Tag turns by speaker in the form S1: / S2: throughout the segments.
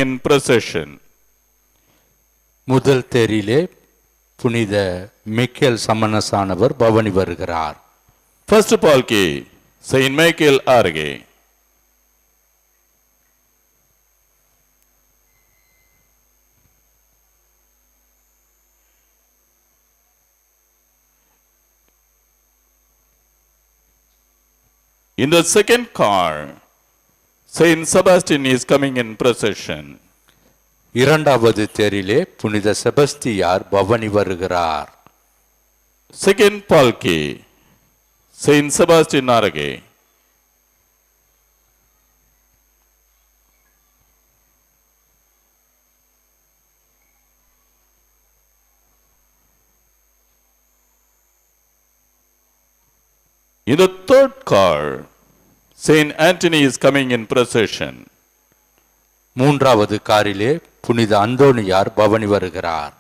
S1: in procession.
S2: முதல் தேரிலே புனித Michael சமணசானவர் பவனி வருகிறார்.
S1: First palki, Saint Michael Arge. In the second car, Saint Sebastian is coming in procession.
S2: இரண்டாவது தேரிலே புனித செபஸ்தியார் பவனி வருகிறார்.
S1: Second palki, Saint Sebastian Arge. In the third car, Saint Anthony is coming in procession.
S2: மூன்றாவது காரிலே புனித அந்தோனியார் பவனி வருகிறார்.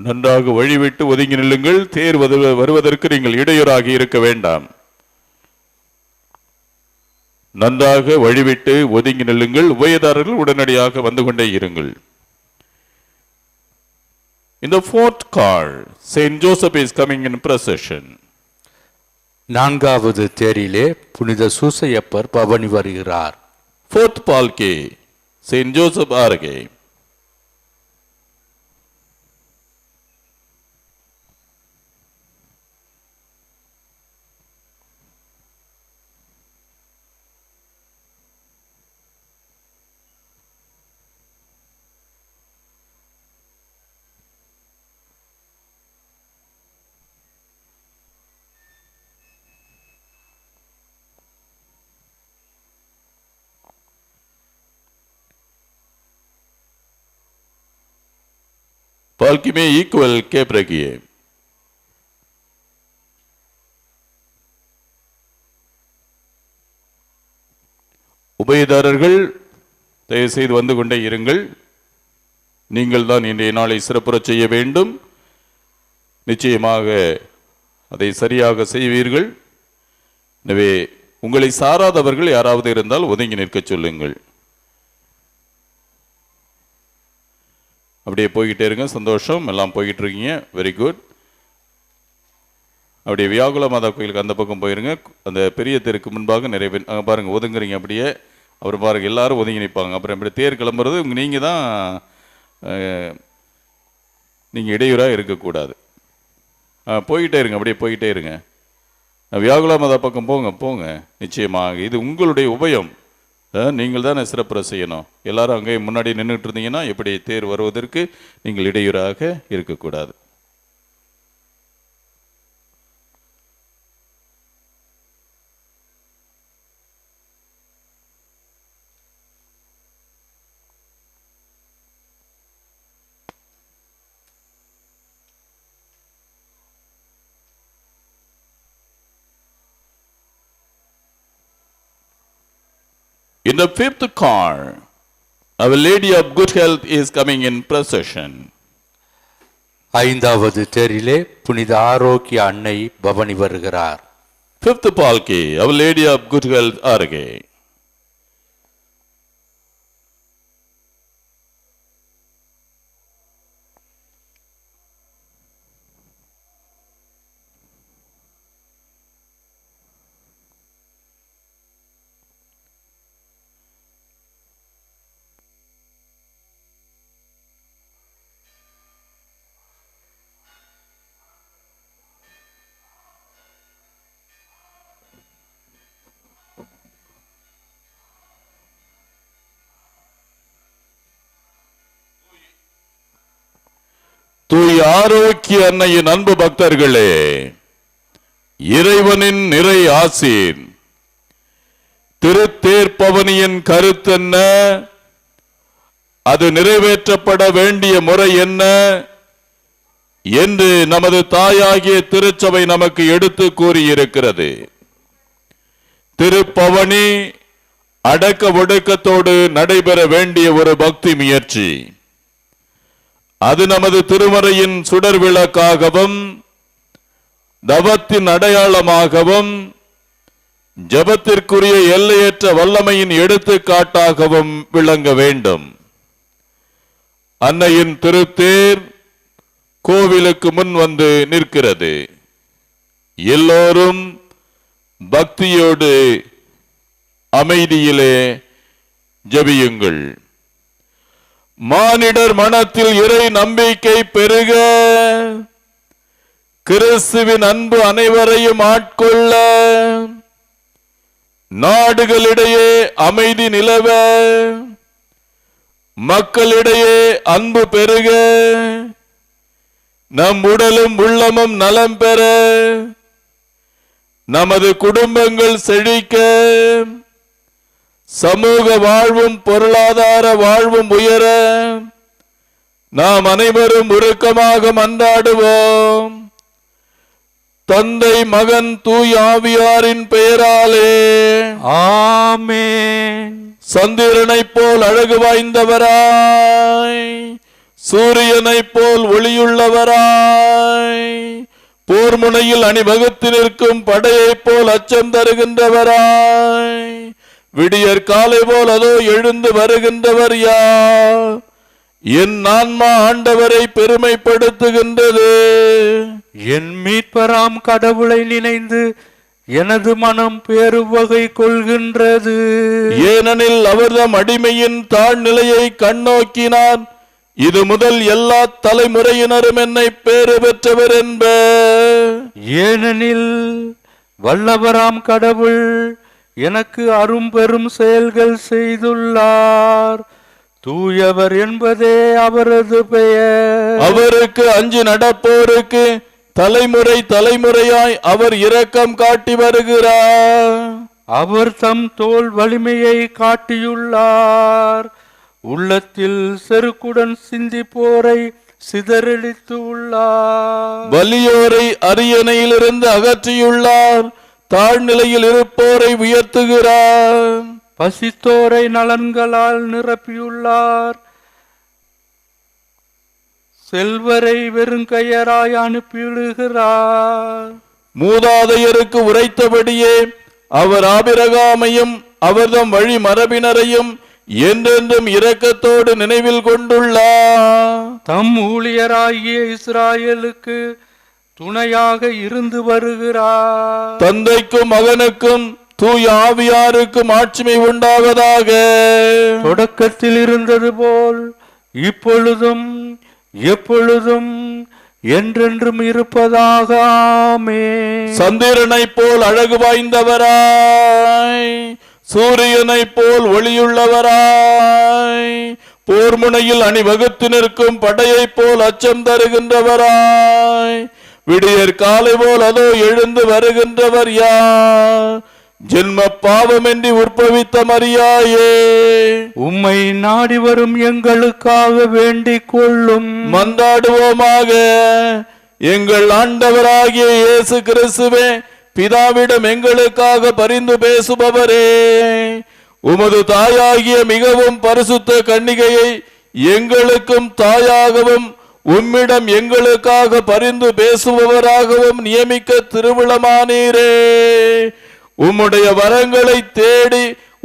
S1: நன்றாக வழிவிட்டு ஒதுங்கி நில்லுங்கள். தேர் வருவதற்கு நீங்கள் இடையூறாகி இருக்க வேண்டாம். நன்றாக வழிவிட்டு ஒதுங்கி நில்லுங்கள். உபயதாரர்கள் உடனடியாக வந்து கொண்டே இருங்கள். In the fourth car, Saint Joseph is coming in procession.
S2: நான்காவது தேரிலே புனித சூசையப்பர் பவனி வருகிறார்.
S1: Fourth palki, Saint Joseph Arge. पालकी में इक्वल कैप रखिए. உபயதாரர்கள் தயவு செய்து வந்து கொண்டே இருங்கள். நீங்கள் தான் இன்றைய நாளை சிறப்புறச் செய்ய வேண்டும். நிச்சயமாக அதை சரியாக செய்வீர்கள். எனவே உங்களை சாராதவர்கள் யாராவது இருந்தால் ஒதுங்கி நிற்க சொல்லுங்கள். அப்படியே போய்கிட்டே இருங்க. சந்தோஷம், எல்லாம் போய்கிட்டு இருக்கீங்க. Very good. அப்படியே வியாகுல மாதா கோயிலுக்கு அந்த பக்கம் போயிருங்க. அந்த பெரிய தேருக்கு முன்பாக நிறைய பேர் அங்கே பாருங்கள் ஒதுங்குறீங்க. அப்படியே அப்புறம் பாருங்கள் எல்லாரும் ஒதுங்கி நிற்பாங்க. அப்புறம் இப்படி தேர் கிளம்புறது நீங்கள் தான் நீங்கள் இடையூறாக இருக்கக்கூடாது. போய்கிட்டே இருங்க. அப்படியே போய்கிட்டே இருங்க. வியாகுல மாதா பக்கம் போங்க. நிச்சயமாக இது உங்களுடைய உபயம். நீங்கள் தான் சிறப்புற செய்யணும். எல்லாரும் அங்கே முன்னாடி நின்றுட்டு இருந்தீங்கன்னா எப்படி தேர் வருவதற்கு நீங்கள் இடையூறாக இருக்கக்கூடாது. In the fifth car, Our Lady of Good Health is coming in procession.
S2: ஐந்தாவது தேரிலே புனித ஆரோக்கிய அன்னை பவனி வருகிறார்.
S1: Fifth palki, Our Lady of Good Health Arge. தூய் ஆரோக்கிய அன்னையின் அன்பு பக்தர்களே, இறைவனின் நிறை ஆசீர் திருத்தேர்ப்பவனியின் கருத்தென்ன, அது நிறைவேற்றப்பட வேண்டிய முறை என்ன என்று நமது தாயாகிய திருச்சபை நமக்கு எடுத்து கூறியிருக்கிறது. திருப்பவனி அடக்க ஒடுக்கத்தோடு நடைபெற வேண்டிய ஒரு பக்தி முயற்சி. அது நமது திருமறையின் சுடர் விளக்காகவும் தவத்தின் அடையாளமாகவும் ஜபத்திற்குரிய எல்லையற்ற வல்லமையின் எடுத்துக்காட்டாகவும் விளங்க வேண்டும். அன்னையின் திருத்தேர் கோவிலுக்கு முன் வந்து நிற்கிறது. எல்லோரும் பக்தியோடு அமைதியிலே ஜெபியுங்கள். மானிடர் மனத்தில் இறை நம்பிக்கை பெருக, கிறிஸ்துவின் அன்பு அனைவரையும் ஆட்கொள்ள, நாடுகளிடையே அமைதி நிலவ, மக்களிடையே அன்பு பெருக, நம் உடலும் உள்ளமும் நலம் பெற, நமது குடும்பங்கள் செழிக்க, சமூக வாழ்வும் பொருளாதார வாழ்வும் உயர நாம் அனைவரும் உருக்கமாக மன்றாடுவோம். தந்தை மகன் தூய் ஆவியாரின் பெயராலே
S2: ஆமென்.
S1: சந்திரனைப் போல் அழகு வாய்ந்தவராய், சூரியனைப் போல் ஒளியுள்ளவராய், போர்முனையில் அணிவகுத்து நிற்கும் படையைப் போல் அச்சம் தருகின்றவராய், விடியற் காலை போல் அதோ எழுந்து வருகின்றவர் யார்? என் ஆன்மா ஆண்டவரை பெருமைப்படுத்துகின்றது.
S2: என் மீட்பராம் கடவுளை நினைந்து எனது மனம் பேருவகை கொள்கின்றது.
S1: ஏனெனில் அவர்தம் அடிமையின் தாழ்நிலையை கண்ணோக்கினார். இது முதல் எல்லா தலைமுறையினரும் என்னை பேறு பெற்றவர் என்ப.
S2: ஏனெனில் வல்லவராம் கடவுள் எனக்கு அரும்பெரும் செயல்கள் செய்துள்ளார். தூயவர் என்பதே அவரது பெயர்.
S1: அவருக்கு அஞ்சு நடப்போருக்கு தலைமுறை தலைமுறையாய் அவர் இரக்கம் காட்டி வருகிறார்.
S2: அவர் தம் தோல் வலிமையை காட்டியுள்ளார். உள்ளத்தில் செருக்குடன் சிந்திப்போரை சிதறடித்து உள்ளார்.
S1: வலியோரை அரியணையிலிருந்து அகற்றியுள்ளார். தாழ்நிலையில் இருப்போரை உயர்த்துகிறார்.
S2: பசித்தோரை நலன்களால் நிரப்பியுள்ளார். செல்வரை வெறுங்கையராய் அனுப்பிவிடுகிறார்.
S1: மூதாதையருக்கு உரைத்தபடியே அவர் ஆபிரகாமையும் அவர்தம் வழி மரபினரையும் என்றென்றும் இரக்கத்தோடு நினைவில் கொண்டுள்ளார்.
S2: தம் ஊழியராகிய இஸ்ராயேலுக்கு துணையாக இருந்து வருகிறார்.
S1: தந்தைக்கும் மகனுக்கும் தூய ஆவியாருக்கும் ஆட்சிமை உண்டாவதாக.
S2: தொடக்கத்தில் இருந்தது போல் இப்பொழுதும் எப்பொழுதும் என்றென்றும் இருப்பதாக. ஆமென்.
S1: சந்திரனைப் போல் அழகு வாய்ந்தவராய், சூரியனைப் போல் ஒளியுள்ளவராய், போர்முனையில் அணிவகுத்து நிற்கும் படையைப் போல் அச்சம் தருகின்றவராய், விடியற் காலை போல் அதோ எழுந்து வருகின்றவர் யார்? ஜென்ம பாவமின்றி உற்பவித்த மரியாயே,
S2: உம்மை நாடி வரும் எங்களுக்காக வேண்டிக் கொள்ளும்.
S1: மன்றாடுவோமாக. எங்கள் ஆண்டவராகிய இயேசு கிறிஸ்துவே, பிதாவிடம் எங்களுக்காக பரிந்து பேசுபவரே, உமது தாயாகிய மிகவும் பரிசுத்த கன்னிகையை எங்களுக்கும் தாயாகவும் உம்மிடம் எங்களுக்காக பரிந்து பேசுபவராகவும் நியமிக்க திருவிழமானீரே. உம்முடைய வரங்களை தேடி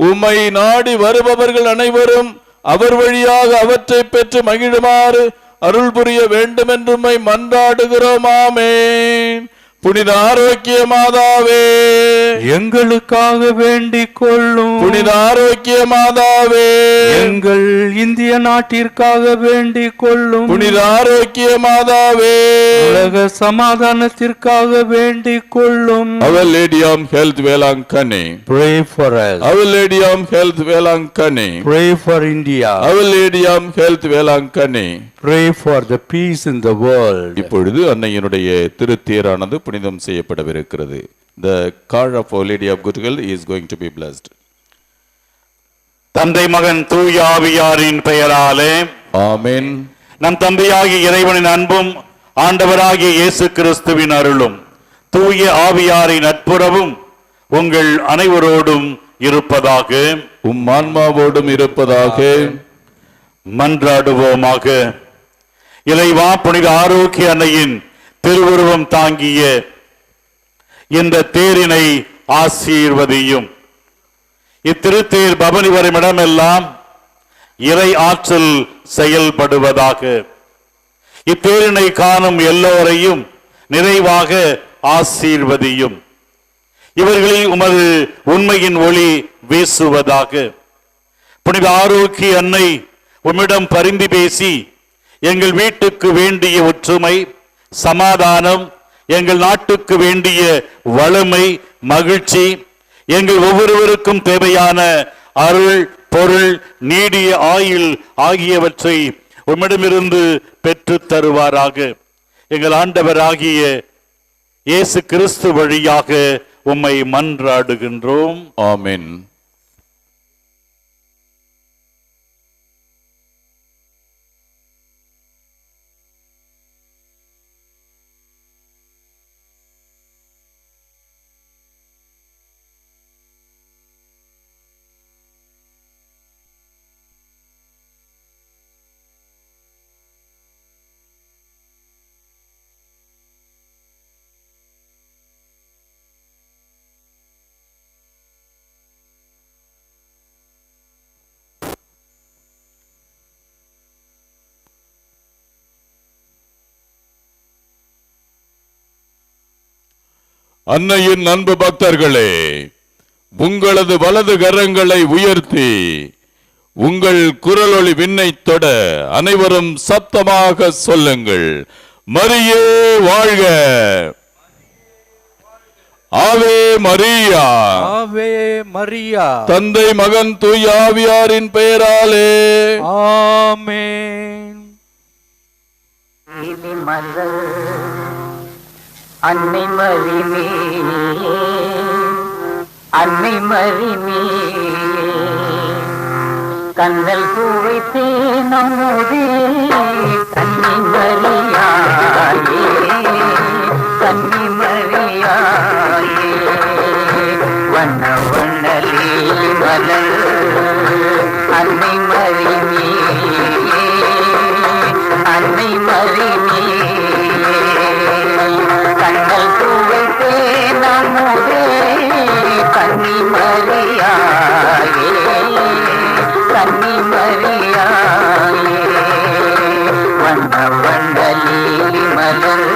S1: உம்மை நாடி வருபவர்கள் அனைவரும் அவர் வழியாக அவற்றை பெற்று மகிழுமாறு அருள் புரிய வேண்டும் என்று உம்மை மன்றாடுகிறோம். ஆமென். புனித ஆரோக்கிய மாதாவே,
S2: எங்களுக்காக வேண்டிக் கொள்ளும்.
S1: புனித ஆரோக்கிய மாதாவே,
S2: எங்கள் இந்திய நாட்டிற்காக வேண்டிக் கொள்ளும்.
S1: புனித ஆரோக்கிய மாதாவே,
S2: உலக சமாதானத்திற்காக வேண்டிக் கொள்ளும்.
S1: Our Lady of Health Velankanni,
S2: Pray for us.
S1: Our Lady of Health Velankanni,
S2: Pray for India.
S1: Our Lady of Health Velankanni.
S2: Pray for the peace in the world.
S1: இப்பொழுது அன்னையினுடைய திருத்தேரானது புனிதம் செய்யப்படவிருக்கிறது. The car of Our Lady of Good Health is going to be blessed.
S3: தந்தை மகன் தூய ஆவியாரின் பெயராலே
S1: ஆமென்.
S3: நம் தந்தையாகிய இறைவனின் அன்பும் ஆண்டவராகிய இயேசு கிறிஸ்துவின் அருளும் தூய ஆவியாரின் நட்புறவும் உங்கள் அனைவரோடும் இருப்பதாக.
S1: உம் ஆன்மாவோடும் இருப்பதாக.
S3: மன்றாடுவோமாக. இறைவா, புனித ஆரோக்கிய அன்னையின் திருவுருவம் தாங்கிய இந்த தேரினை ஆசீர்வதியும். இத்திருத்தேர் பவனி வரும் இடமெல்லாம் இறை ஆற்றல் செயல்படுவதாக. இத்தேரினை காணும் எல்லோரையும் நிறைவாக ஆசீர்வதியும். இவர்களில் உமது உண்மையின் ஒளி வீசுவதாக. புனித ஆரோக்கிய அன்னை உம்மிடம் பரிந்து பேசி எங்கள் வீட்டுக்கு வேண்டிய ஒற்றுமை, சமாதானம், எங்கள் நாட்டுக்கு வேண்டிய வளமை, மகிழ்ச்சி, எங்கள் ஒவ்வொருவருக்கும் தேவையான அருள், பொருள், நீடிய ஆயுள் ஆகியவற்றை உம்மிடமிருந்து பெற்று தருவாராக. எங்கள் ஆண்டவராகிய இயேசு கிறிஸ்து வழியாக உம்மை மன்றாடுகின்றோம்.
S1: ஆமென். அன்னையின் அன்பு பக்தர்களே, உங்களது வலது கரங்களை உயர்த்தி உங்கள் குரலொளி விண்ணை தொட அனைவரும் சத்தமாக சொல்லுங்கள். மரியே வாழ்க, ஆவே மரியா,
S2: ஆவே மரியா.
S1: தந்தை மகன் தூய ஆவியாரின் பெயராலே
S2: ஆமென்.
S4: அன்னை மரிமே, அன்னை மரிமே, கண்ணல் பூவைத்தே நம்முதே கன்னி மரியாயே, கன்னி மரியாயே, வண்ண வண்ணலி மலர் அன்னை மரிமே, அன்னை மரிமே, கண்ணல் பூவைத்தே நம்முதே கன்னி மரியாயே, கன்னி மரியாயே, வண்ண வண்ணலி மலர்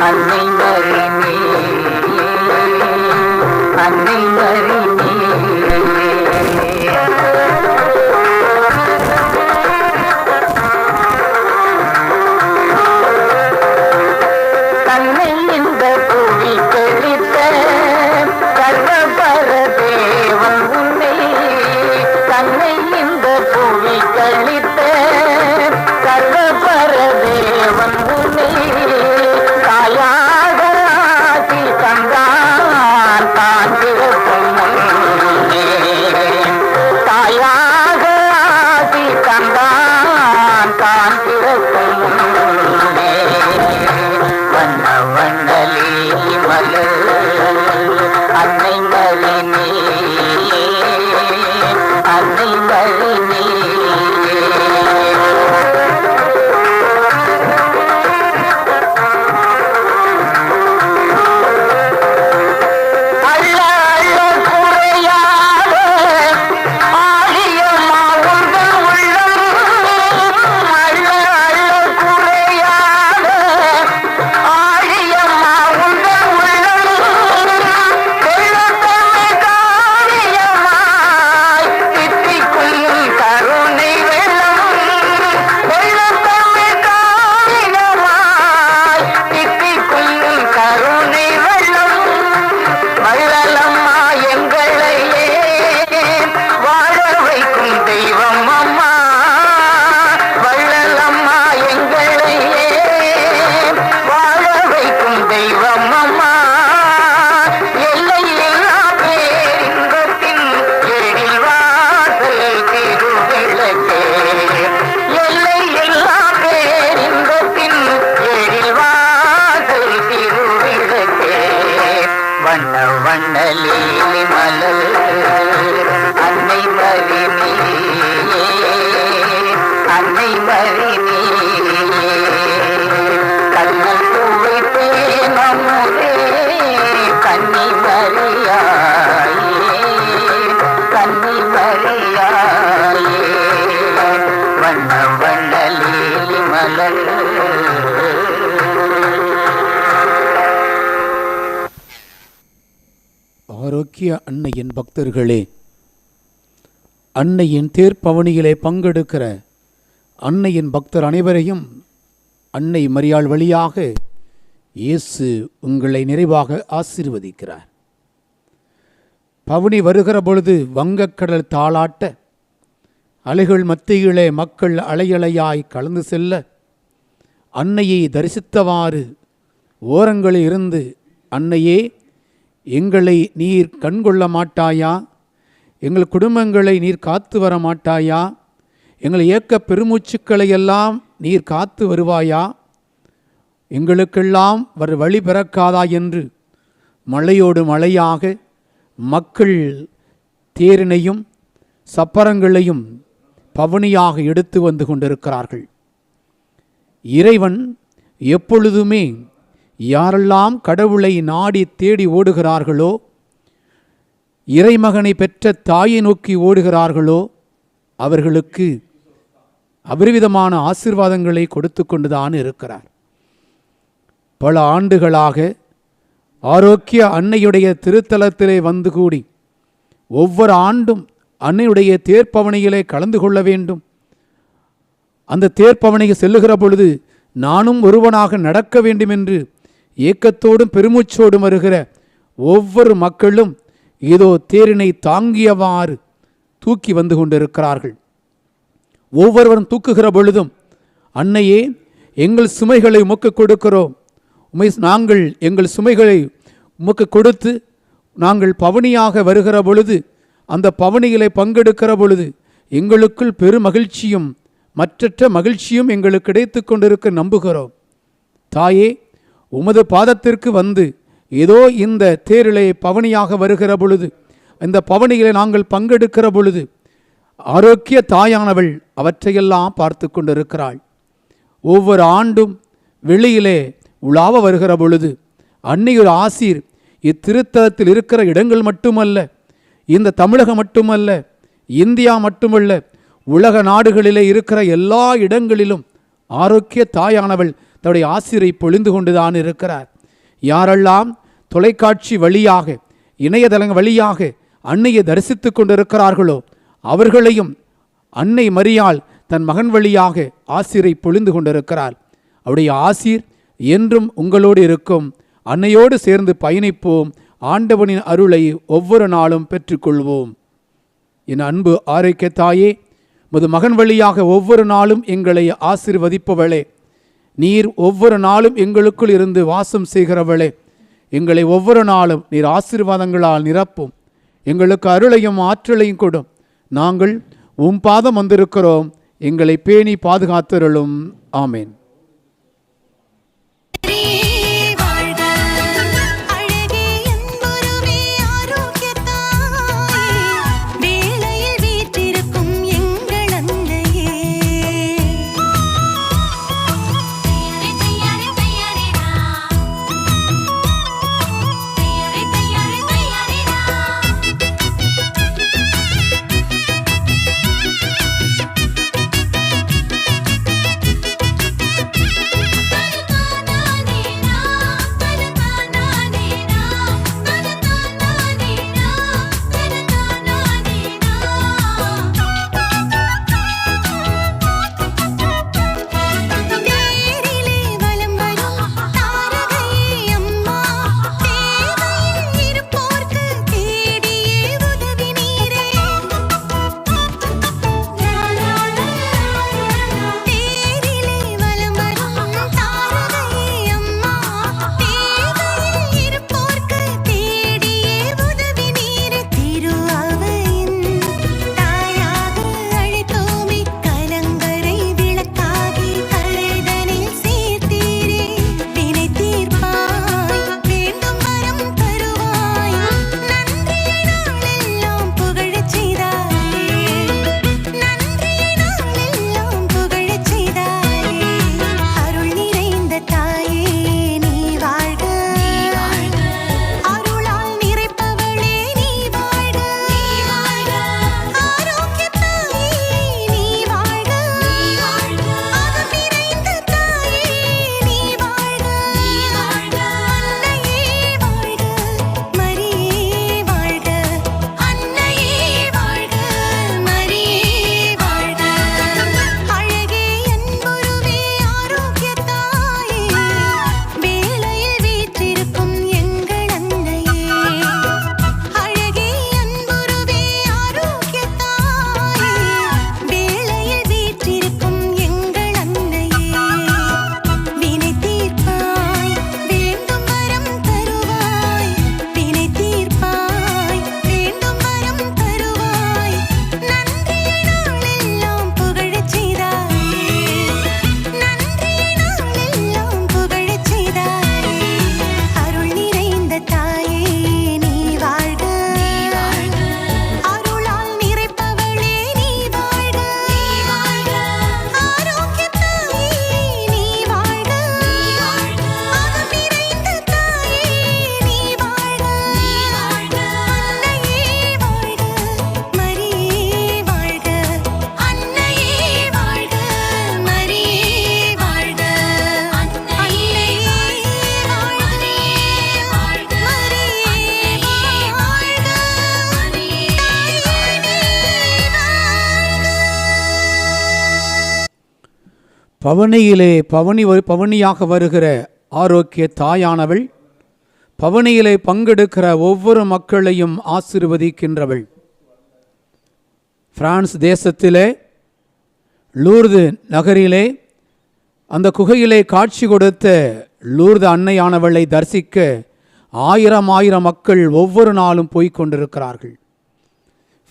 S4: அன்னை மரிமே, அன்னை மரிமே. தன்னை இந்த புவி தெளித்த சர்வபர தேவன் உன்னை, தன்னை மறி நீ கண்ணல் துவைத்தே நம்முதே கன்னி மறியாயே கன்னி மறியாயே வண்ண வண்ண லீலி மலர்
S5: ஆரோக்கிய அன்னையின் பக்தர்களே, அன்னையின் தேர்ப்பவனியிலே பங்கெடுக்கிற அன்னையின் பக்தர் அனைவரையும் அன்னை மரியாள் வழியாக இயேசு உங்களை நிறைவாக ஆசீர்வதிக்கிறார். பவுனி வருகிற பொழுது வங்கக்கடல் தாளாட்ட, அலைகள் மத்தியிலே மக்கள் அலையலையாய் கலந்து செல்ல, அன்னையை தரிசித்தவாறு ஓரங்களில் இருந்து, அன்னையே எங்களை நீர் கண்கொள்ள மாட்டாயா, எங்கள் குடும்பங்களை நீர் காத்து வர மாட்டாயா, எங்கள் இயக்க பெருமூச்சுக்களை எல்லாம் நீர் காத்து வருவாயா, எங்களுக்கெல்லாம் வழி பிறக்காதா என்று மழையோடு மழையாக மக்கள் தேரினையும் சப்பரங்களையும் பவனியாக எடுத்து வந்து கொண்டிருக்கிறார்கள். இறைவன் எப்பொழுதுமே யாரெல்லாம் கடவுளை நாடி தேடி ஓடுகிறார்களோ, இறைமகனை பெற்ற தாயை நோக்கி ஓடுகிறார்களோ, அவர்களுக்கு அபரிவிதமான ஆசீர்வாதங்களை கொடுத்து கொண்டுதான் இருக்கிறார். பல ஆண்டுகளாக ஆரோக்கிய அன்னையுடைய திருத்தலத்திலே வந்து கூடி ஒவ்வொரு ஆண்டும் அன்னையுடைய தேர்ப்பவனியிலே கலந்து கொள்ள வேண்டும். அந்த தேர்ப்பவனிக்கு செல்லுகிற பொழுது நானும் ஒருவனாக நடக்க வேண்டும் என்று ஏக்கத்தோடும் பெருமூச்சோடும் வருகிற ஒவ்வொரு மக்களும் ஏதோ தேரினை தாங்கியவாறு தூக்கி வந்து கொண்டிருக்கிறார்கள். ஒவ்வொருவரும் தூக்குகிற பொழுதும், அன்னையே எங்கள் சுமைகளை உமக்கு கொடுக்கிறோம், நாங்கள் எங்கள் சுமைகளை உமக்கு கொடுத்து நாங்கள் பவனியாக வருகிற பொழுது, அந்த பவனிகளை பங்கெடுக்கிற பொழுது எங்களுக்குள் பெருமகிழ்ச்சியும் மற்றற்ற மகிழ்ச்சியும் எங்களுக்கு கிடைத்து கொண்டிருக்க நம்புகிறோம். தாயே, உமது பாதத்திற்கு வந்து ஏதோ இந்த தேரிலே பவனியாக வருகிற பொழுது, இந்த பவனிகளை நாங்கள் பங்கெடுக்கிற பொழுது ஆரோக்கிய தாயானவள் அவற்றையெல்லாம் பார்த்து கொண்டிருக்கிறாள். ஒவ்வொரு ஆண்டும் வெளியிலே உலாவ வருகிற பொழுது அன்னையொரு ஆசீர் இத்திருத்தலத்தில் இருக்கிற இடங்கள் மட்டுமல்ல, இந்த தமிழகம் மட்டுமல்ல, இந்தியா மட்டுமல்ல, உலக நாடுகளிலே இருக்கிற எல்லா இடங்களிலும் ஆரோக்கிய தாயானவள் தன்னுடைய ஆசிரை பொழிந்து கொண்டுதான் இருக்கிறார். யாரெல்லாம் தொலைக்காட்சி வழியாக இணையதளம் வழியாக அன்னையை தரிசித்து கொண்டிருக்கிறார்களோ அவர்களையும் அன்னை மரியாள் தன் மகன் வழியாக ஆசிரை பொழிந்து கொண்டிருக்கிறார். அவருடைய ஆசீர் என்றும் உங்களோடு இருக்கும். அன்னையோடு சேர்ந்து பயணிப்போம். ஆண்டவனின் அருளை ஒவ்வொரு நாளும் பெற்றுக்கொள்வோம். என் அன்பு ஆரோக்கிய தாயே, முது மகன் வழியாக ஒவ்வொரு நாளும் எங்களை ஆசீர்வதிப்பவளே, நீர் ஒவ்வொரு நாளும் எங்களுக்குள் இருந்து வாசம் செய்கிறவளே, எங்களை ஒவ்வொரு நாளும் நீர் ஆசீர்வாதங்களால் நிரப்பும். எங்களுக்கு அருளையும் ஆற்றலையும் கொடும். நாங்கள் உம் பாதம் வந்திருக்கிறோம். எங்களை பேணி பாதுகாத்தருளும். ஆமேன். பவனியிலே பவனியாக வருகிற ஆரோக்கிய தாயானவள் பவனியிலே பங்கெடுக்கிற ஒவ்வொரு மக்களையும் ஆசீர்வதிக்கின்றவள். பிரான்ஸ் தேசத்திலே லூர்து நகரிலே அந்த குகையிலே காட்சி கொடுத்த லூர்து அன்னையானவளை தரிசிக்க ஆயிரம் மக்கள் ஒவ்வொரு நாளும் போய்க் கொண்டிருக்கிறார்கள்.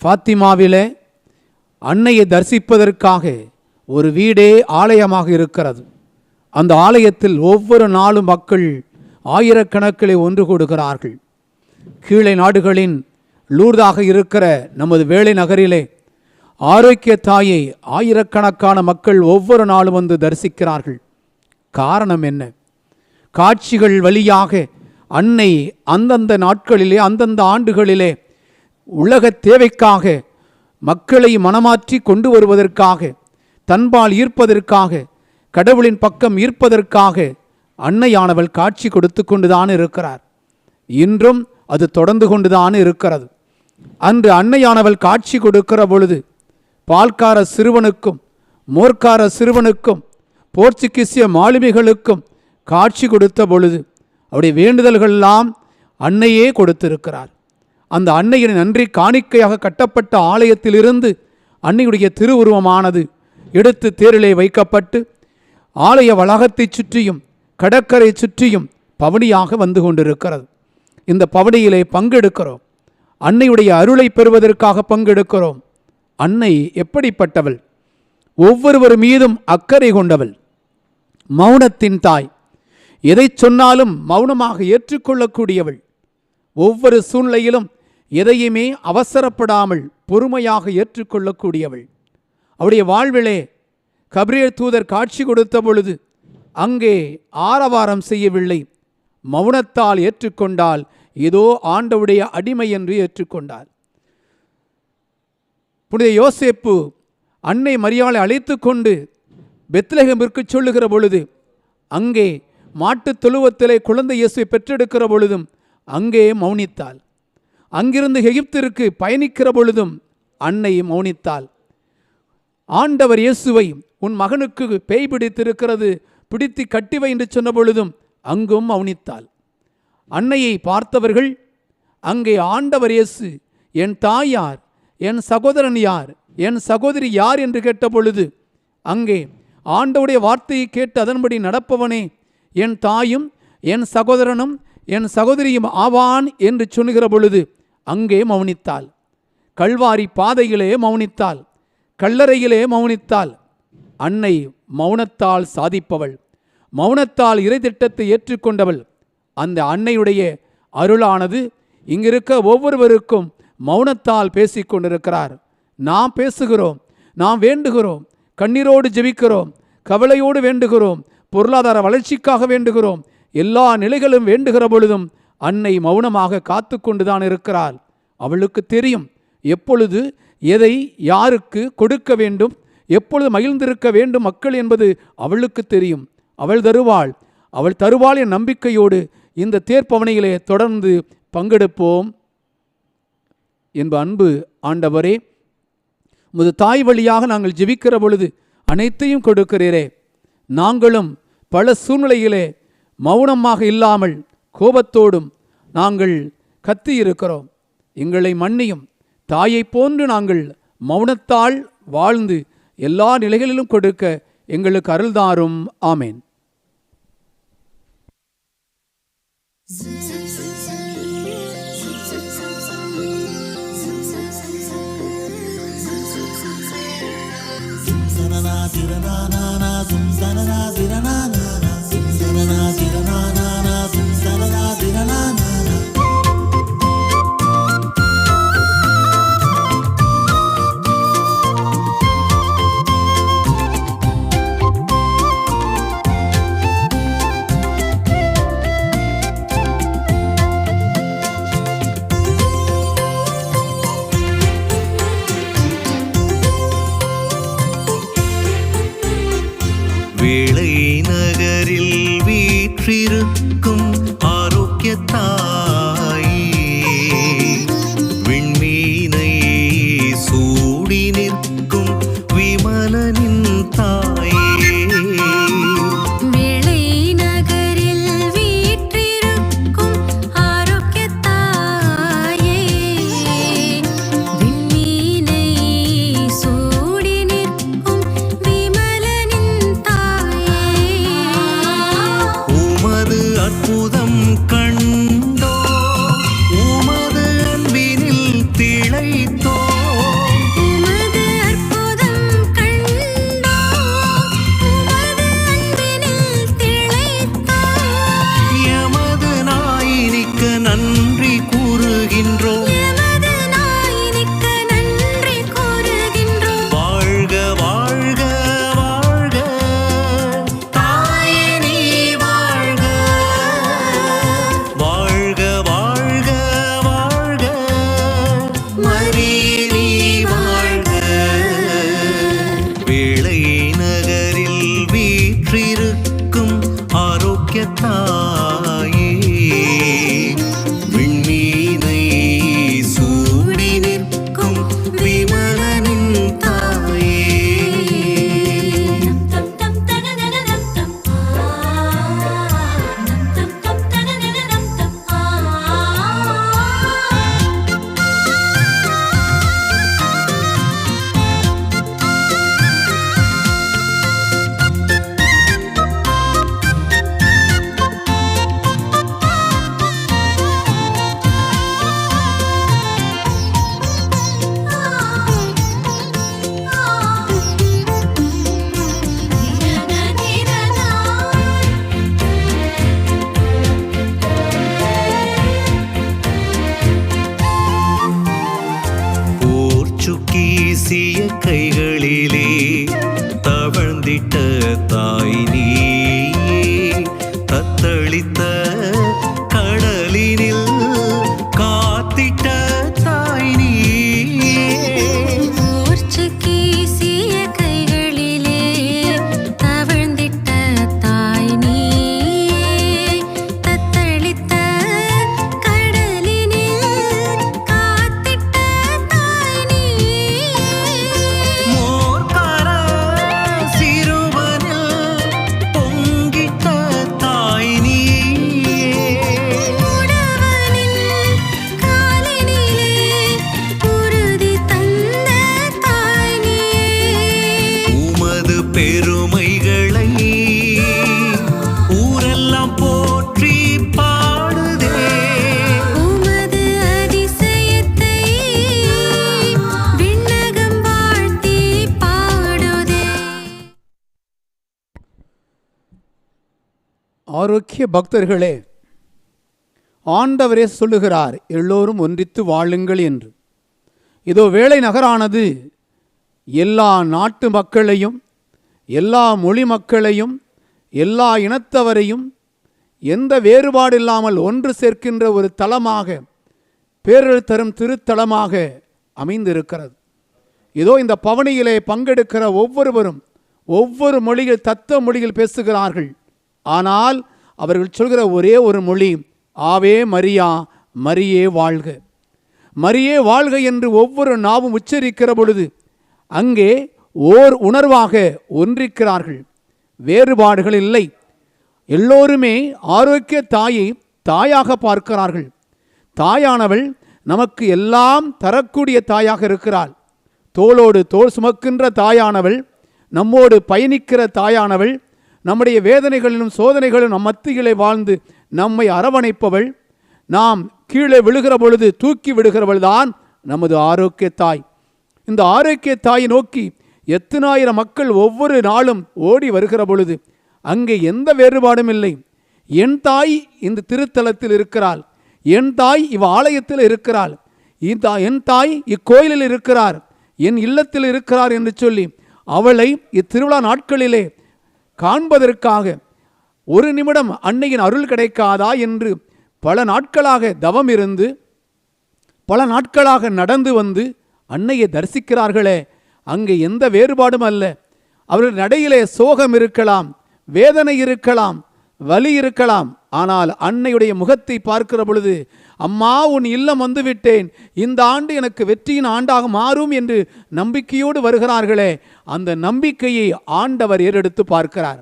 S5: ஃபாத்திமாவிலே அன்னையை தரிசிப்பதற்காக ஒரு வீடே ஆலயமாக இருக்கிறது. அந்த ஆலயத்தில் ஒவ்வொரு நாளும் மக்கள் ஆயிரக்கணக்கிலே ஒன்று கூடுகிறார்கள். கீழே நாடுகளின் லூர்தாக இருக்கிற நமது வேளை நகரிலே ஆரோக்கிய தாயை ஆயிரக்கணக்கான மக்கள் ஒவ்வொரு நாளும் வந்து தரிசிக்கிறார்கள். காரணம் என்ன? காட்சிகள் வழியாக அன்னை அந்தந்த நாட்களிலே அந்தந்த ஆண்டுகளிலே உலக தேவைக்காக மக்களை மனமாற்றி கொண்டு வருவதற்காக, தன்பால் ஈர்ப்பதற்காக, கடவுளின் பக்கம் ஈர்ப்பதற்காக அன்னையானவள் காட்சி கொடுத்து கொண்டுதான் இருக்கிறார். இன்றும் அது தொடர்ந்து கொண்டுதான் இருக்கிறது. அன்று அன்னையானவள் காட்சி கொடுக்கிற பொழுது பால்கார சிறுவனுக்கும் மோர்க்கார சிறுவனுக்கும் போர்ச்சுகீசிய மாலுமிகளுக்கும் காட்சி கொடுத்த பொழுது அவருடைய வேண்டுதல்கள் எல்லாம் அன்னையே கொடுத்திருக்கிறார். அந்த அன்னையின் நன்றி காணிக்கையாக கட்டப்பட்ட ஆலயத்திலிருந்து அன்னையுடைய திருவுருவமானது எடுத்து தேரிலே வைக்கப்பட்டு ஆலய வளாகத்தை சுற்றியும் கடற்கரை சுற்றியும் பவனியாக வந்து கொண்டிருக்கிறது. இந்த பவனியிலே பங்கெடுக்கிறோம். அன்னையுடைய அருளை பெறுவதற்காக பங்கெடுக்கிறோம். அன்னை எப்படிப்பட்டவள்? ஒவ்வொருவர் மீதும் அக்கறை கொண்டவள். மௌனத்தின் தாய். எதை சொன்னாலும் மௌனமாக ஏற்றுக்கொள்ளக்கூடியவள். ஒவ்வொரு சூழ்நிலையிலும் எதையுமே அவசரப்படாமல் பொறுமையாக ஏற்றுக்கொள்ளக்கூடியவள். அவருடைய வாழ்விலே கபிரியேல் தூதர் காட்சி கொடுத்த பொழுது அங்கே ஆரவாரம் செய்யவில்லை. மௌனத்தால் ஏற்றுக்கொண்டால் ஏதோ ஆண்டவுடைய அடிமை என்று ஏற்றுக்கொண்டார். புனித யோசேப்பு அன்னை மரியாளை அழைத்து கொண்டு பெத்லகேமிற்கு சொல்லுகிற பொழுது அங்கே மாட்டுத் தொழுவத்திலே குழந்தை இயேசுவை பெற்றெடுக்கிற பொழுதும் அங்கே மௌனித்தாள். அங்கிருந்து எகிப்திற்கு பயணிக்கிற பொழுதும் அன்னை மௌனித்தாள். ஆண்டவர் இயேசுவை உன் மகனுக்கு பேய் பிடித்திருக்கிறது, பிடித்து கட்டிவை என்று சொன்ன பொழுதும் அங்கும் மௌனித்தாள். அன்னையை பார்த்தவர்கள் அங்கே ஆண்டவர் இயேசு என் தாய் யார், என் சகோதரன் யார், என் சகோதரி யார் என்று கேட்ட பொழுது அங்கே ஆண்டவருடைய வார்த்தையை கேட்டு அதன்படி நடப்பவனே என் தாயும் என் சகோதரனும் என் சகோதரியும் ஆவான் என்று சொல்லுகிற பொழுது அங்கே மௌனித்தாள். கல்வாரி பாதையிலே மௌனித்தாள். கல்லறையிலே மௌனித்தாள். அன்னை மௌனத்தால் சாதிப்பவள். மௌனத்தால் இறைத்திட்டத்தை ஏற்றுக்கொண்டவள். அந்த அன்னையுடைய அருளானது இங்கிருக்க ஒவ்வொருவருக்கும் மௌனத்தால் பேசிக்கொண்டிருக்கிறார். நாம் பேசுகிறோம், நாம் வேண்டுகிறோம், கண்ணீரோடு ஜெபிக்கிறோம், கவலையோடு வேண்டுகிறோம், பொருளாதார வளர்ச்சிக்காக வேண்டுகிறோம். எல்லா நிலைகளும் வேண்டுகிற பொழுதும் அன்னை மௌனமாக காத்து கொண்டுதான் இருக்கிறாள். அவளுக்கு தெரியும் எப்பொழுது எதை யாருக்கு கொடுக்க வேண்டும், எப்பொழுது மகிழ்ந்திருக்க வேண்டும் மக்கள் என்பது அவளுக்கு தெரியும். அவள் தருவாள், அவள் தருவாள் என் நம்பிக்கையோடு இந்த தேர்ப்பவனையிலே தொடர்ந்து பங்கெடுப்போம். என்ப அன்பு ஆண்டவரே, உமது தாய் வழியாக நாங்கள் ஜெபிக்கிற பொழுது அனைத்தையும் கொடுக்கிறீரே. நாங்களும் பல சூழ்நிலையிலே மௌனமாக இல்லாமல் கோபத்தோடும் நாங்கள் கத்தியிருக்கிறோம். எங்களை மன்னியும். தாயை போன்று நாங்கள் மௌனத்தால் வாழ்ந்து எல்லா நிலைகளிலும் கொடுக்க எங்களுக்கு அருள்தாரும். ஆமேன்.
S6: வேளை நகரில் வீற்றிருக்கும் ஆரோக்கிய தாயே, விண்மீனை சூடி நிற்கும் விமலனின் தாயே, காத்திட்ட தாய் நீயே, தத்தளித்த கடலினில் காத்திட்ட தாய் நீயே.
S7: மூர்ச்சக்கீசிய கைகளிலே தவழ்ந்திட்ட தாய் நீயே, தத்தளித்த கடலினில் காத்திட்ட தாய் நீயே.
S6: மோர்கர சிறுவனில் பொங்கிட்ட தாய் நீயே.
S7: உடவனின் காலினிலே உறுதி தந்த தாய் நீயே.
S6: உமது பெருமைகளை ஊரெல்லாம் போற்றி பாடுதே.
S7: உமது அதிசயத்தை விண்ணகம் வாழ்த்தி பாடுதே.
S5: ஆரோக்கிய பக்தர்களே, ஆண்டவரே சொல்லுகிறார், எல்லோரும் ஒன்றித்து வாழுங்கள் என்று. இதோ வேளை நகரானது எல்லா நாட்டு மக்களையும், எல்லா மொழி மக்களையும், எல்லா இனத்தவரையும் எந்த வேறுபாடு இல்லாமல் ஒன்று சேர்க்கின்ற ஒரு தலமாக, பேரருள் தரும் திருத்தலமாக அமைந்திருக்கிறது. இதோ இந்த பவனியிலே பங்கெடுக்கிற ஒவ்வொருவரும் ஒவ்வொரு மொழியில் தத்துவ மொழியில் பேசுகிறார்கள். ஆனால் அவர்கள் சொல்கிற ஒரே ஒரு மொழி, ஆவே மரியா, மரியே வாழ்க. மரியே வாழ்க என்று ஒவ்வொரு நாவும் உச்சரிக்கிற பொழுது அங்கே ஓர் உணர்வாக ஒன்றிக்கிறார்கள். வேறுபாடுகள் இல்லை. எல்லோருமே ஆரோக்கிய தாயை தாயாக பார்க்கிறார்கள். தாயானவள் நமக்கு எல்லாம் தரக்கூடிய தாயாக இருக்கிறாள். தோளோடு தோள் சுமக்கின்ற தாயானவள், நம்மோடு பயணிக்கிற தாயானவள், நம்முடைய வேதனைகளிலும் சோதனைகளிலும் நம் மத்தியிலே வாழ்ந்து நம்மை அரவணைப்பவள், நாம் கீழே விழுகிற பொழுது தூக்கி விடுகிறவள் தான் நமது ஆரோக்கிய தாய். இந்த ஆரோக்கிய தாயை நோக்கி எத்தனாயிரம் மக்கள் ஒவ்வொரு நாளும் ஓடி வருகிற பொழுது அங்கே எந்த வேறுபாடும் இல்லை. என் தாய் இந்த திருத்தலத்தில் இருக்கிறாள், என் தாய் இவ் ஆலயத்தில் இருக்கிறாள், என் தாய் இக்கோயிலில் இருக்கிறார், என் இல்லத்தில் இருக்கிறார் என்று சொல்லி அவளை இத்திருவிழா நாட்களிலே காண்பதற்காக ஒரு நிமிடம் அன்னையின் அருள் கிடைக்காதா என்று பல நாட்களாக தவம் இருந்து, பல நாட்களாக நடந்து வந்து அன்னையை தரிசிக்கிறார்களே, அங்கே எந்த வேறுபாடும் அல்ல. அவர்கள் நடையிலே சோகம் இருக்கலாம், வேதனை இருக்கலாம், வலி இருக்கலாம். ஆனால் அன்னையுடைய முகத்தை பார்க்கிற பொழுது, அம்மா உன் இல்லம் வந்துவிட்டேன், இந்த ஆண்டு எனக்கு வெற்றியின் ஆண்டாக மாறும் என்று நம்பிக்கையோடு வருகிறார்களே, அந்த நம்பிக்கையை ஆண்டவர் ஏறெடுத்து பார்க்கிறார்.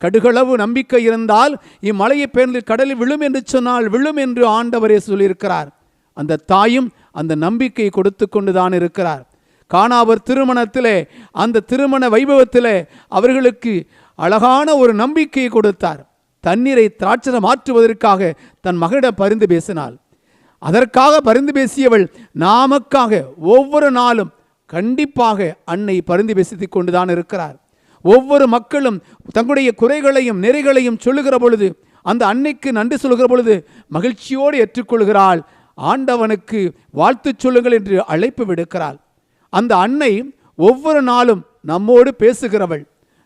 S5: கடுகளவு நம்பிக்கை இருந்தால் இம்மலையை பேர்ந்து கடலில் விழும் என்று சொன்னால் விழும் என்று ஆண்டவரே சொல்லியிருக்கிறார். அந்த தாயும் அந்த நம்பிக்கையை கொடுத்து கொண்டுதான் இருக்கிறார். கானாவர் திருமணத்திலே, அந்த திருமண வைபவத்திலே அவர்களுக்கு அழகான ஒரு நம்பிக்கையை கொடுத்தார். தண்ணீரை திராட்சை மாற்றுவதற்காக தன் மகளிடம் பரிந்து பேசினாள். அதற்காக பரிந்து பேசியவள் நமக்காக ஒவ்வொரு நாளும் கண்டிப்பாக அன்னை பரிந்து பேசித்து கொண்டுதான் இருக்கிறார். ஒவ்வொரு மக்களும் தங்களுடைய குறைகளையும் நிறைகளையும் சொல்லுகிற பொழுது, அந்த அன்னைக்கு நன்றி சொல்லுகிற பொழுது மகிழ்ச்சியோடு ஏற்றுக்கொள்கிறாள். ஆண்டவனுக்கு வாழ்த்து சொல்லுங்கள் என்று அழைப்பு விடுக்கிறாள். அந்த அன்னை ஒவ்வொரு நாளும் நம்மோடு பேசுகிறவள்,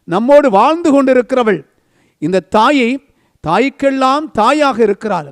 S5: நம்மோடு வாழ்ந்து கொண்டிருக்கிறவள். இந்த தாயை தாய்க்கெல்லாம் தாயாக இருக்கிறாள்,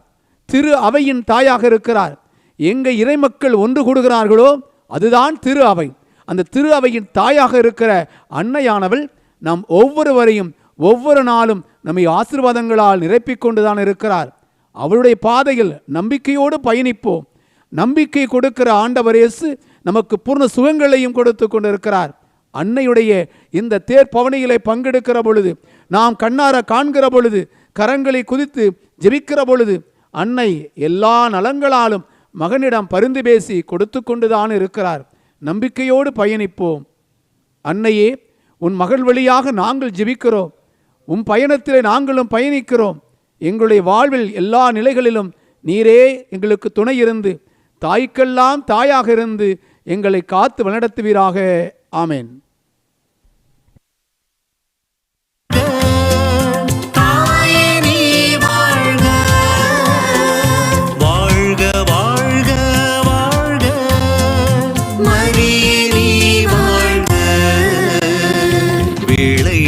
S5: திரு அவையின் தாயாக இருக்கிறார். எங்கே இறைமக்கள் ஒன்று கூடுகிறார்களோ அதுதான் திரு அவை. அந்த திரு அவையின் தாயாக இருக்கிற அன்னையானவள் நம் ஒவ்வொருவரையும் ஒவ்வொரு நாளும் நம்மை ஆசீர்வாதங்களால் நிரப்பிக் கொண்டுதான் இருக்கிறார். அவளுடைய பாதையில் நம்பிக்கையோடு பயணிப்போம். நம்பிக்கை கொடுக்கிற ஆண்டவர் இயேசு நமக்கு பூர்ண சுகங்களையும் கொடுத்து கொண்டிருக்கிறார். அன்னையுடைய இந்த தேர் பவனியிலே பங்கெடுக்கிற பொழுது, நாம் கண்ணார காண்கிற பொழுது, கரங்களை குதித்து ஜெபிக்கிற பொழுது, அன்னை எல்லா நலங்களாலும் மகனிடம் பரிந்து பேசி கொடுத்து கொண்டுதான் இருக்கிறார். நம்பிக்கையோடு பயணிப்போம். அன்னையே, உன் மகள் வழியாக நாங்கள் ஜெபிக்கிறோம், உன் பயணத்திலே நாங்களும் பயணிக்கிறோம். எங்களுடைய வாழ்வில் எல்லா நிலைகளிலும் நீரே எங்களுக்கு துணை இருந்து, தாய்க்கெல்லாம் தாயாக இருந்து எங்களை காத்து வழிநடத்துவீராக. ஆமென்.
S6: வேளை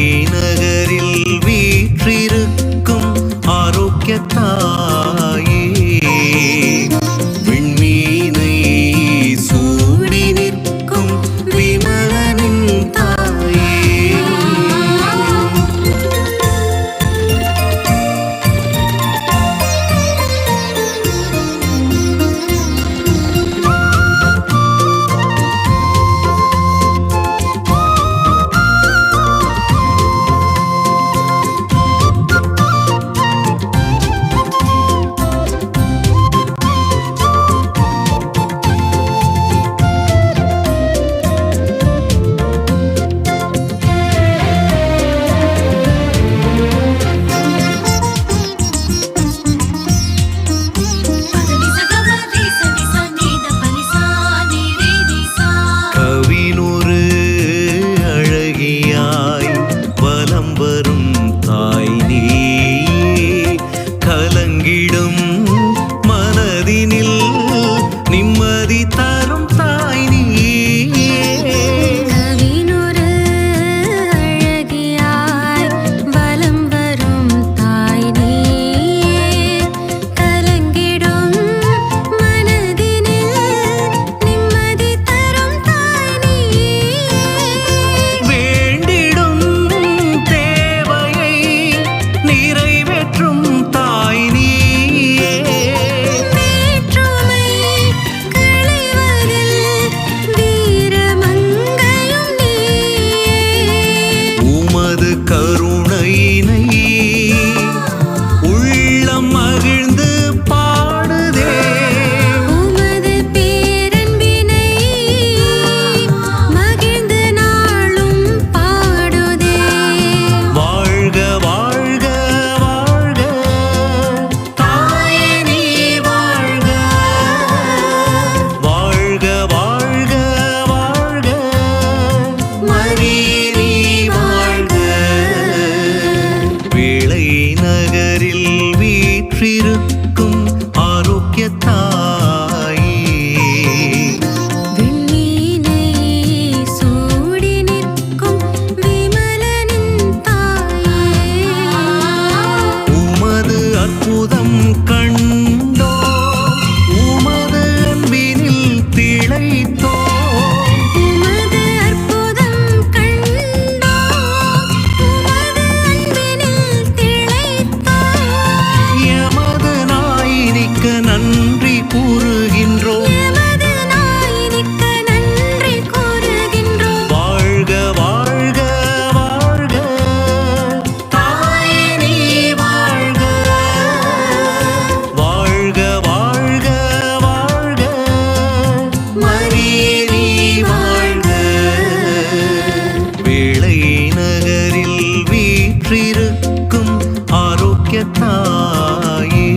S6: நகரில் வீற்றிருக்கும் ஆரோக்கிய தாயே,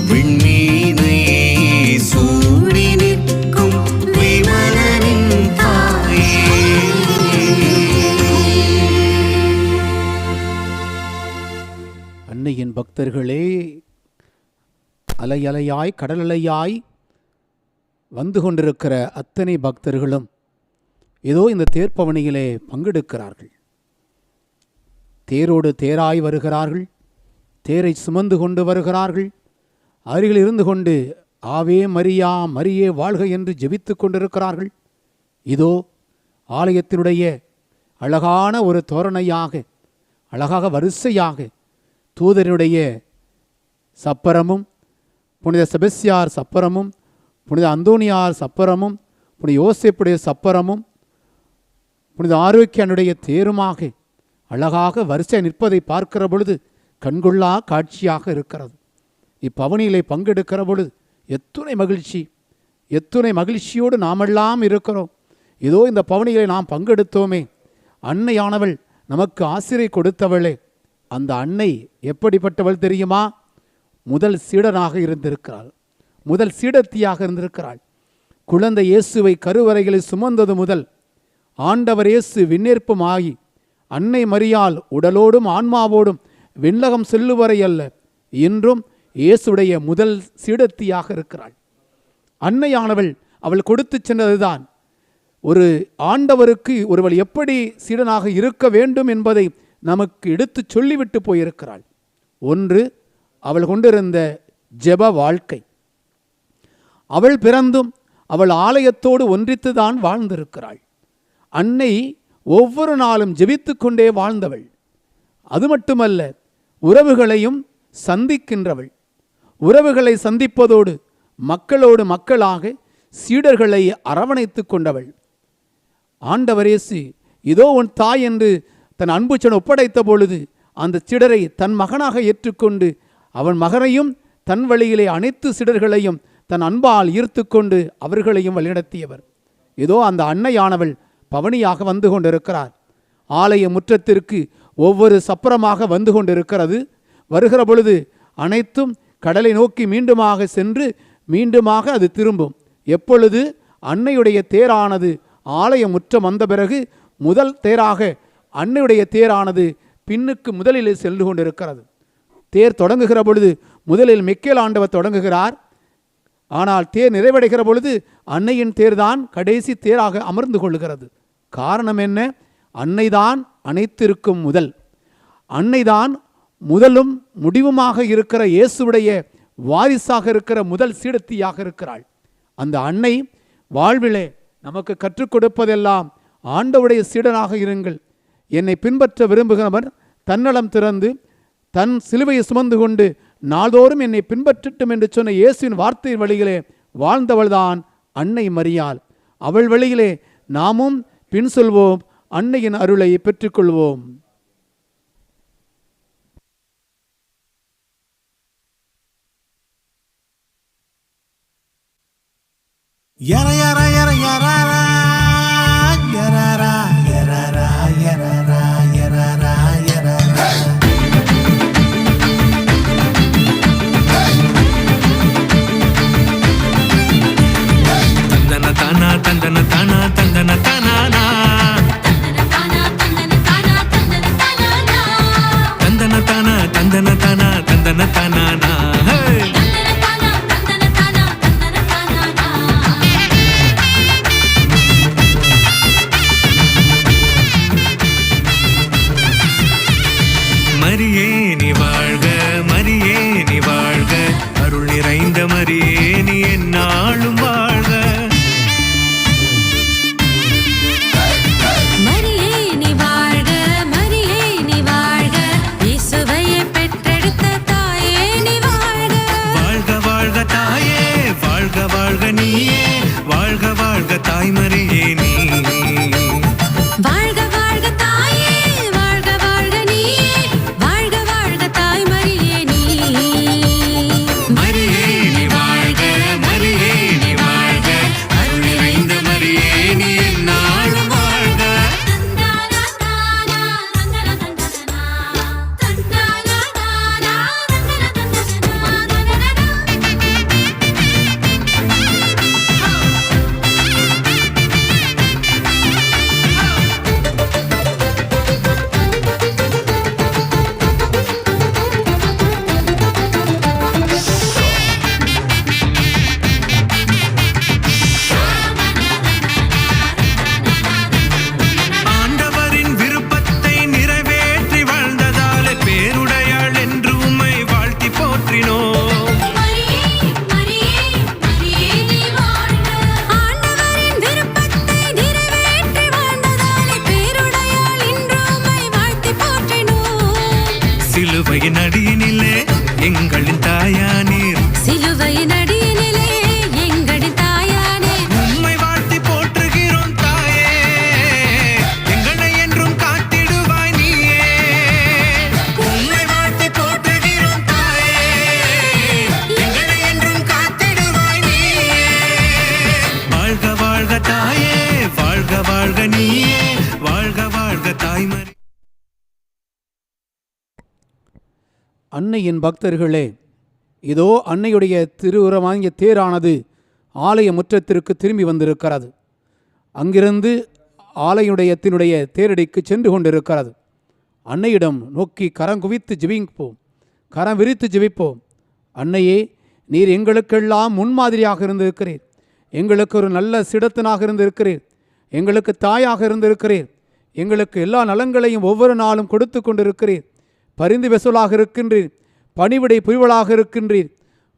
S6: விண்மீனை சூடி நிற்கும் விமலனின் தாயே.
S5: அன்னையின் பக்தர்களே, அலையலையாய் கடலலையாய் வந்து கொண்டிருக்கிற அத்தனை பக்தர்களும் ஏதோ இந்த தேர்ப்பவனியிலே பங்கெடுக்கிறார்கள். தேரோடு தேராய் வருகிறார்கள், தேரை சுமந்து கொண்டு வருகிறார்கள். அருகில் இருந்து கொண்டு ஆவே மரியா மரியே வாழ்க என்று ஜெபித்து கொண்டிருக்கிறார்கள். இதோ ஆலயத்தினுடைய அழகான ஒரு தோரணையாக, அழகாக வரிசையாக தூதருடைய சப்பரமும், புனித செபஸ்தியார் சப்பரமும், புனித அந்தோனியார் சப்பரமும், புனித யோசேப்புடைய சப்பரமும், புனித ஆரோக்கியனுடைய தேருமாக அழகாக வரிசை நிற்பதை பார்க்கிற பொழுது கண்கொள்ளா காட்சியாக இருக்கிறது. இப்பவனியிலே பங்கெடுக்கிற பொழுது எத்துணை மகிழ்ச்சி, எத்துணை மகிழ்ச்சியோடு நாமெல்லாம் இருக்கிறோம். இதோ இந்த பவனியிலே நாம் பங்கெடுத்தோமே, அன்னையானவள் நமக்கு ஆசிரியை கொடுத்தவளே. அந்த அன்னை எப்படிப்பட்டவள் தெரியுமா? முதல் சீடனாக இருந்திருக்கிறாள், முதல் சீடத்தியாக இருந்திருக்கிறாள். குழந்தை இயேசுவை கருவறைகளில் சுமந்தது முதல் ஆண்டவர் இயேசு விண்ணேற்பமாகி அன்னை மரியாள் உடலோடும் ஆன்மாவோடும் விண்ணகம் செல்லுவரை அல்ல, இன்றும் இயேசுடைய முதல் சீடத்தியாக இருக்கிறாள். அன்னையானவள் அவள் கொடுத்து சென்றதுதான் ஒரு ஆண்டவருக்கு ஒருவள் எப்படி சீடனாக இருக்க வேண்டும் என்பதை நமக்கு எடுத்து சொல்லிவிட்டு போயிருக்கிறாள். ஒன்று, அவள் கொண்டிருந்த ஜெப வாழ்க்கை. அவள் பிறந்தும் அவள் ஆலயத்தோடு ஒன்றித்து தான் வாழ்ந்திருக்கிறாள். அன்னை ஒவ்வொரு நாளும் ஜெபித்து கொண்டே வாழ்ந்தவள். அது மட்டுமல்ல, உறவுகளையும் சந்திக்கின்றவள். உறவுகளை சந்திப்பதோடு மக்களோடு மக்களாக சீடர்களை அரவணைத்து கொண்டவள். ஆண்டவர் இயேசு இதோ உன் தாய் என்று தன் அன்புச்சன் ஒப்படைத்த பொழுது அந்த சீடரை தன் மகனாக ஏற்றுக்கொண்டு அவன் மகனையும் தன் வழியிலே அனைத்து சீடர்களையும் தன் அன்பால் ஈர்த்து கொண்டு அவர்களையும் வழிநடத்தியவர். இதோ அந்த அன்னையானவள் பவனியாக வந்து கொண்டிருக்கிறார். ஆலய முற்றத்திற்கு ஒவ்வொரு சப்பரமாக வந்து கொண்டிருக்கிறது. வருகிற பொழுது அனைத்தும் கடலை நோக்கி மீண்டுமாக சென்று மீண்டுமாக அது திரும்பும். எப்பொழுது அன்னையுடைய தேரானது ஆலய முற்றம் வந்த பிறகு முதல் தேராக அன்னையுடைய தேரானது பின்னுக்கு முதலில் சென்று கொண்டிருக்கிறது. தேர் தொடங்குகிற பொழுது முதலில் மிக்கேல் ஆண்டவர் தொடங்குகிறார். ஆனால் தேர் நிறைவடைகிற பொழுது அன்னையின் தேர்தான் கடைசி தேராக அமர்ந்து கொள்ளுகிறது. காரணம் என்ன? அன்னைதான் அனைத்திற்கும் முதல். அன்னைதான் முதலும் முடிவுமாக இருக்கிற இயேசுவுடைய வாரிசாக இருக்கிற முதல் சீடத்தியாக இருக்கிறாள். அந்த அன்னை வாழ்விலே நமக்கு கற்றுக் கொடுப்பதெல்லாம் ஆண்டவருடைய சீடனாக இருங்கள், என்னை பின்பற்ற விரும்புகிறவர் தன்னலம் திறந்து தன் சிலுவையை சுமந்து கொண்டு நாள்தோறும் என்னை பின்பற்றட்டும் என்று சொன்ன இயேசுவின் வார்த்தையின் வழியிலே வாழ்ந்தவள்தான் அன்னை மரியாள். அவள் வழியிலே நாமும் பின் சொல்வோம், அன்னையின் அருளை பெற்றுக்கொள்வோம்.
S6: Yara yara yara yara yara yara yara yara yara. Tandana tana tandana tana tandana tana na. Tandana tana tandana tana tandana tana na. Hey. சிலுவையின் அடியினிலே எங்களின் தாயானீர்
S7: சிலுவையின் அடியினிலே எங்களின் தாயானே
S6: உம்மை வாழ்த்தி போற்றுகிறோம் தாயே எங்களை என்றும் காத்திடுவாய் நீயே உம்மை வாழ்த்தி போற்றுகிறோம் தாயே எங்களை என்றும் காத்திடுவாய் நீயே வாழ்க வாழ்க தாயே வாழ்க வாழ்க நீயே வாழ்க வாழ்க தாய்மறி
S5: அன்னையின் பக்தர்களே, இதோ அன்னையுடைய திருவுரமாகிய தேரானது ஆலய முற்றத்திற்கு திரும்பி வந்திருக்கிறது. அங்கிருந்து ஆலயுடையத்தினுடைய தேரடிக்கு சென்று கொண்டிருக்கிறது. அன்னையிடம் நோக்கி கரம் குவித்து ஜெபிப்போம், கரம் விரித்து ஜெபிப்போம். அன்னையே, நீர் எங்களுக்கெல்லாம் முன்மாதிரியாக இருந்திருக்கிறீர். எங்களுக்கு ஒரு நல்ல சிடத்தனாக இருந்திருக்கிறீர். எங்களுக்கு தாயாக இருந்திருக்கிறீர். எங்களுக்கு எல்லா நலங்களையும் ஒவ்வொரு நாளும் கொடுத்து கொண்டிருக்கிறீர். பரிந்து வெசலாக இருக்கின்றீர். பணிவிடை புரிவலாக இருக்கின்றீர்.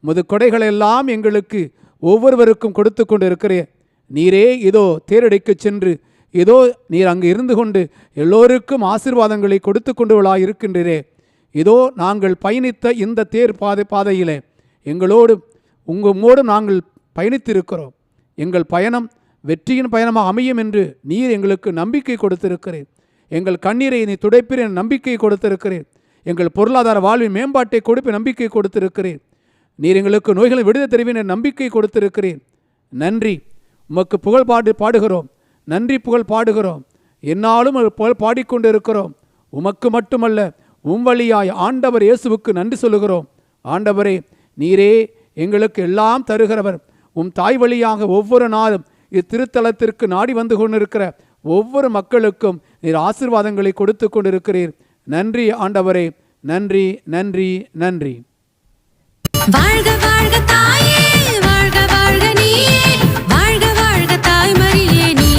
S5: முது கொடைகளெல்லாம் எங்களுக்கு ஒவ்வொருவருக்கும் கொடுத்து கொண்டு இருக்கிறீர். நீரே இதோ தேரடிக்கு சென்று இதோ நீர் அங்கு இருந்து கொண்டு எல்லோருக்கும் ஆசீர்வாதங்களை கொடுத்து கொண்டுவளாக இருக்கின்றீரே. இதோ நாங்கள் பயணித்த இந்த தேர் பாதையிலே உங்களோடு நாங்கள் பயணித்திருக்கிறோம். எங்கள் பயணம் வெற்றியின் பயணமாக அமையும் என்று நீர் எங்களுக்கு நம்பிக்கை கொடுத்திருக்கிறீர். எங்கள் கண்ணீரை நீ துடைப்பீர் என நம்பிக்கை கொடுத்திருக்கிறீர். எங்கள் பொருளாதார வாழ்வின் மேம்பாட்டை கொடுப்ப நம்பிக்கை கொடுத்திருக்கிறீர். நீர் எங்களுக்கு நோய்களை விடுதலை தருவீர் என நம்பிக்கை கொடுத்திருக்கிறீர். நன்றி. உமக்கு புகழ் பாடுகிறோம். நன்றி புகழ் பாடுகிறோம். என்னாலும் புகழ் பாடிக்கொண்டு இருக்கிறோம். உமக்கு மட்டுமல்ல, வழியாய் ஆண்டவர் இயேசுவுக்கு நன்றி சொல்லுகிறோம். ஆண்டவரே, நீரே எங்களுக்கு எல்லாம் தருகிறவர். தாய் வழியாக ஒவ்வொரு நாளும் இத்திருத்தலத்திற்கு நாடி வந்து கொண்டிருக்கிற ஒவ்வொரு மக்களுக்கும் நீர் ஆசீர்வாதங்களை கொடுத்து கொண்டிருக்கிறீர். நன்றி ஆண்டவரே, நன்றி நன்றி நன்றி.
S7: வாழ்க வாழ்க தாயே வாழ்க வாழ்க நீயே வாழ்க வாழ்க தாய் மரியே நீ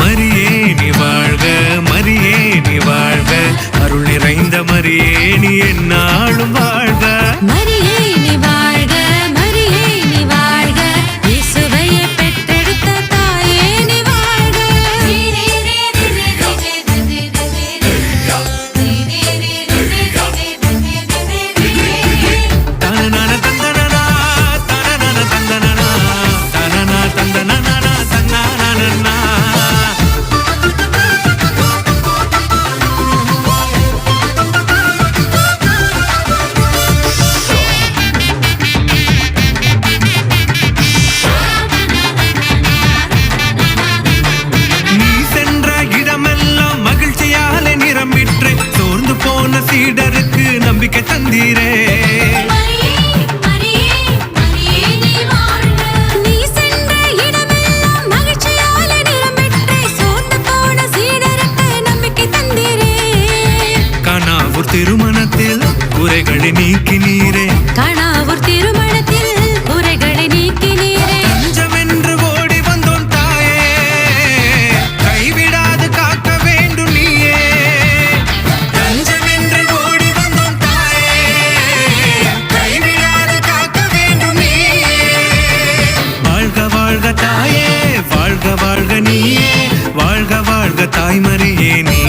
S6: மரியே நீ வாழ்க மரியே நீ வாழ்க அருள் நிறைந்த மரியே நீ எந்நாளும் வாழ்க
S7: மரியே நீ வாழ்க மரியே நீ வாழ்க இயேசுவையே பெற்றெடுத்த தாயே நீ வாழ்க
S6: தனனன தந்தனனா தனனன தந்தனனா தனனா தந்தனனா தனனனா நீ சென்ற இடமெல்லாம் மகிழ்ச்சியாலே நிரம்பிற்று சோர்ந்து போன சீடருக்கு நம்பிக்கை தந்தீரே
S7: நீ சென்ற இடமெல்லாம் மகிழ்ச்சியாலே நிரம்பிற்று சோர்ந்து போன சீடருக்கு நம்பிக்கை தந்தீரே
S6: கானாவூர் திருமணத்தில் குறைகளை நீக்கினீரே
S7: கானாவூர் திருமணத்தில் குறைகளை நீக்கினீரே
S6: தஞ்சமென்று ஓடி வந்தோம் தாயே கைவிடாது காக்க வேண்டும் நீயே தஞ்சமென்று ஓடி வந்தோம் தாயே கைவிடாது காக்க வேண்டும் நீயே வாழ்க வாழ்க தாயே வாழ்க வாழ்க நீயே வாழ்க வாழ்க தாய்மரியே நீ